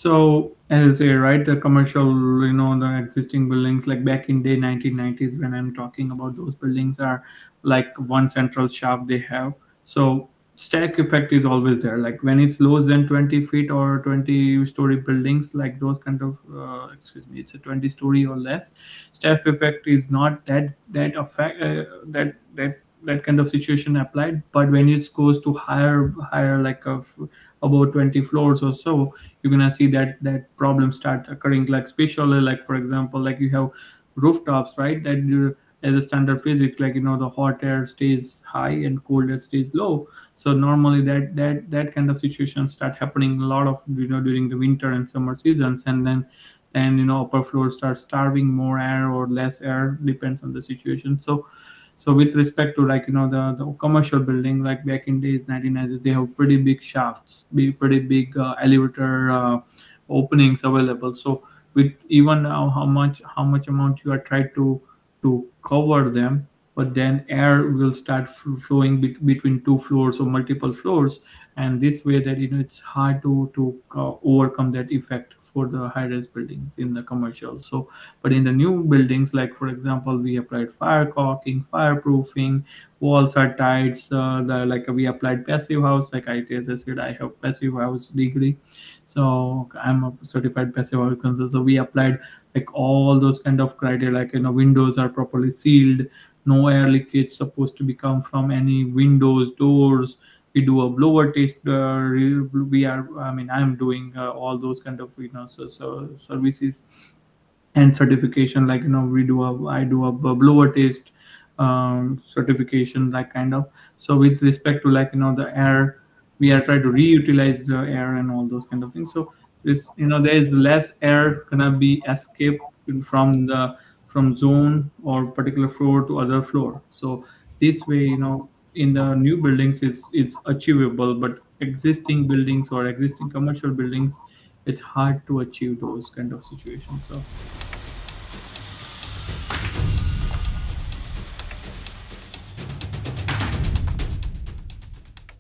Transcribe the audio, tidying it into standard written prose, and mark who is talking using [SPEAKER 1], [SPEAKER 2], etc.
[SPEAKER 1] So as I say, right, the commercial, the existing buildings like back in day 1990s, when I'm talking about those buildings are like one central shaft they have. So stack effect is always there. Like when it's lower than 20 feet or 20-story buildings, like those kind of, excuse me, it's a 20-story or less. Stack effect is not that affect that kind of situation applied. But when it goes to higher like of about 20 floors or so, you're gonna see that problem starts occurring, like especially like for example, like you have rooftops, right, that you, as a standard physics, like the hot air stays high and cold air stays low. So normally that kind of situation start happening a lot of during the winter and summer seasons, and then upper floor starts starving more air or less air, depends on the situation. So with respect to like the commercial building, like back in days 1990s, they have pretty big shafts, pretty big elevator openings available. So with even now how much amount you are trying to cover them, but then air will start flowing between two floors or multiple floors, and this way that it's hard to overcome that effect for the high-rise buildings in the commercial. So but in the new buildings, like for example, we applied fire caulking, fireproofing, walls are tight. Like we applied passive house. Like as I said, I have passive house degree, so I'm a certified passive house consultant. So we applied like all those kind of criteria, like windows are properly sealed, no air leakage supposed to be come from any windows, doors. We do a blower test. We are, I mean, I'm doing all those kind of services and certification, like I do a blower test certification, like kind of. So with respect to like the air, we are trying to reutilize the air and all those kind of things. So this, there is less air gonna be escaped from the from zone or particular floor to other floor. So this way, in the new buildings it's achievable, but existing buildings or existing commercial buildings, it's hard to achieve those kind of situations. So